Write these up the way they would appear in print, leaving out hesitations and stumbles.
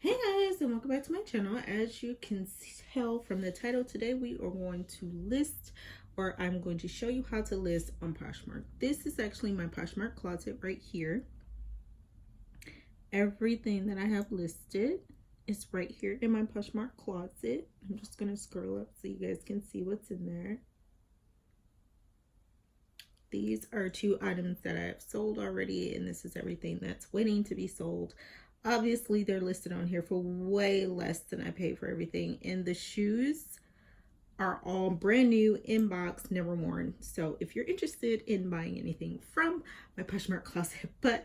Hey guys, and welcome back to my channel. As you can tell from the title, today we are going to list, or I'm going to show you how to list on Poshmark. This is actually my Poshmark closet right here. Everything that I have listed is right here in my Poshmark closet. I'm just going to scroll up so you guys can see what's in there. These are 2 items that I have sold already, and this is everything that's waiting to be sold. Obviously, they're listed on here for way less than I paid for everything. And the shoes are all brand new, in box, never worn. So if you're interested in buying anything from my Poshmark closet, but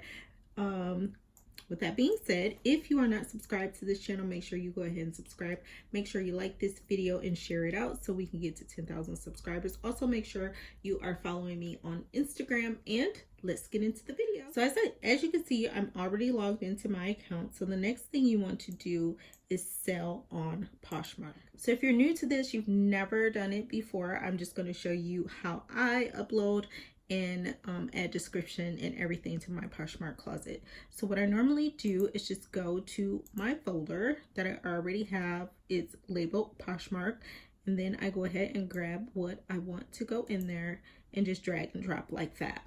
with that being said, if you are not subscribed to this channel, make sure you go ahead and subscribe. Make sure you like this video and share it out so we can get to 10,000 subscribers. Also, make sure you are following me on Instagram, and let's get into the video. So as you can see, I'm already logged into my account. So the next thing you want to do is sell on Poshmark. So if you're new to this, you've never done it before, I'm just going to show you how I upload and add description and everything to my Poshmark closet. So what I normally do is just go to my folder that I already have. It's labeled Poshmark, and then I go ahead and grab what I want to go in there and just drag and drop like that.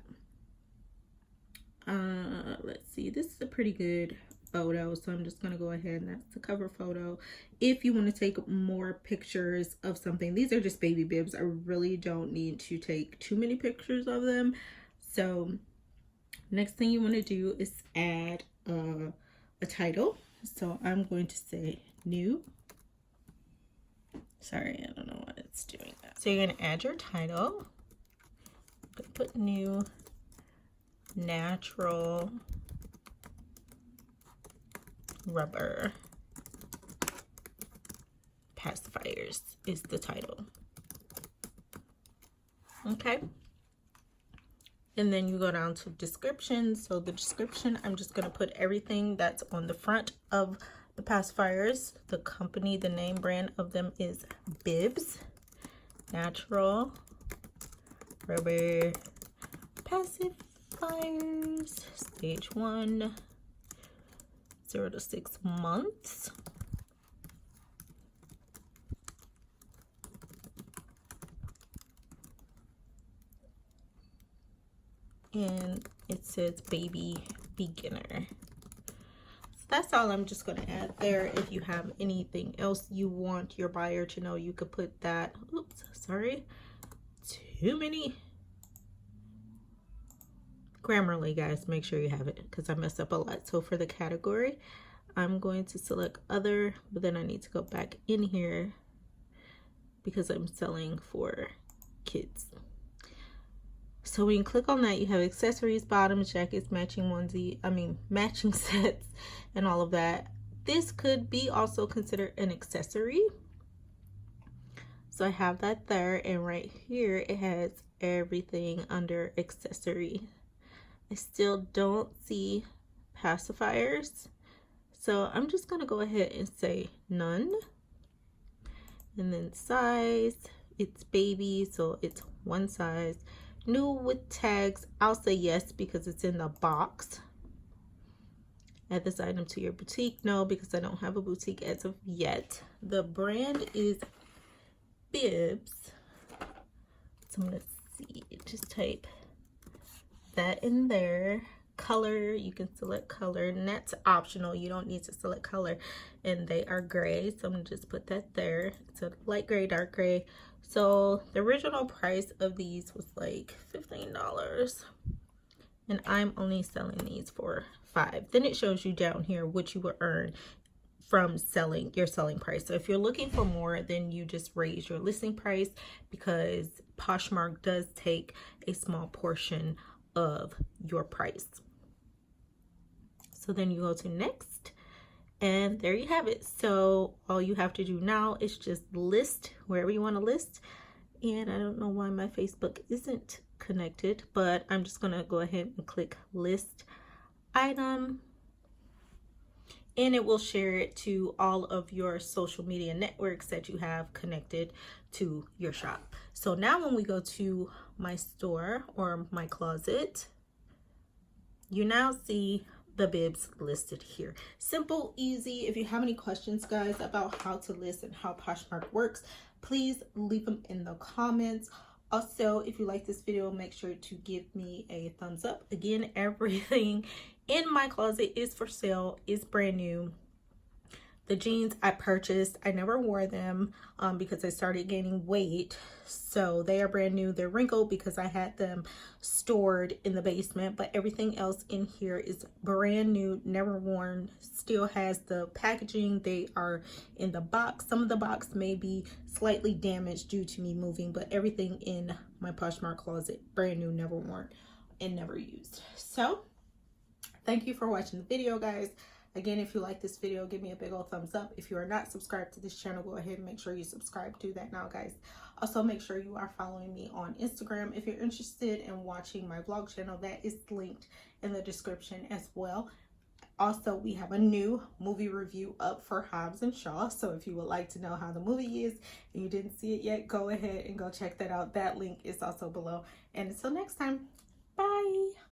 Let's see, this is a pretty good photo, so I'm just gonna go ahead, and that's the cover photo. If you want to take more pictures of something, these are just baby bibs. I really don't need to take too many pictures of them. So next thing you want to do is add a title. So I'm going to say new. Sorry, I don't know why it's doing that. So you're gonna add your title. Put new natural rubber pacifiers is the title. Okay, and then you go down to description. So the description, I'm just going to put everything that's on the front of the pacifiers. The company, the name brand of them is Bibs Natural Rubber Pacifiers, stage 1, 0 to 6 months. And it says baby beginner. So that's all I'm just going to add there. If you have anything else you want your buyer to know, you could put that. Oops, sorry. Too many. Grammarly, guys, make sure you have it because I mess up a lot. So for the category, I'm going to select other, but then I need to go back in here because I'm selling for kids. So when you click on that, you have accessories, bottoms, jackets, matching matching sets, and all of that. This could be also considered an accessory. So I have that there, and right here it has everything under accessory. I still don't see pacifiers, so I'm just gonna go ahead and say none. And then size, it's baby, so it's 1 size. New with tags, I'll say yes because it's in the box. Add this item to your boutique, no, because I don't have a boutique as of yet. The brand is Bibs, so I'm gonna see, just type that in there. Color, you can select color, and that's optional. You don't need to select color, and they are gray, so I'm gonna just put that there. It's a light gray, dark gray. So the original price of these was like $15, and I'm only selling these for $5. Then it shows you down here what you will earn from selling your selling price. So if you're looking for more, then you just raise your listing price, because Poshmark does take a small portion of your price. So then you go to next, and there you have it. So all you have to do now is just list wherever you want to list. And I don't know why my Facebook isn't connected, but I'm just gonna go ahead and click list item, and it will share it to all of your social media networks that you have connected to your shop. So now when we go to my store or my closet, you now see the bibs listed here. Simple, easy. If you have any questions, guys, about how to list and how Poshmark works, please leave them in the comments. Also, if you like this video, make sure to give me a thumbs up. Again, everything in my closet is for sale, is brand new. The jeans I purchased, I never wore them because I started gaining weight. So they are brand new. They're wrinkled because I had them stored in the basement. But everything else in here is brand new, never worn, still has the packaging. They are in the box. Some of the box may be slightly damaged due to me moving, but everything in my Poshmark closet, brand new, never worn, and never used. So thank you for watching the video, guys. Again, if you like this video, give me a big old thumbs up. If you are not subscribed to this channel, go ahead and make sure you subscribe. Do that now, guys. Also, make sure you are following me on Instagram. If you're interested in watching my vlog channel, that is linked in the description as well. Also, we have a new movie review up for Hobbs and Shaw. So if you would like to know how the movie is and you didn't see it yet, go ahead and go check that out. That link is also below. And until next time, bye.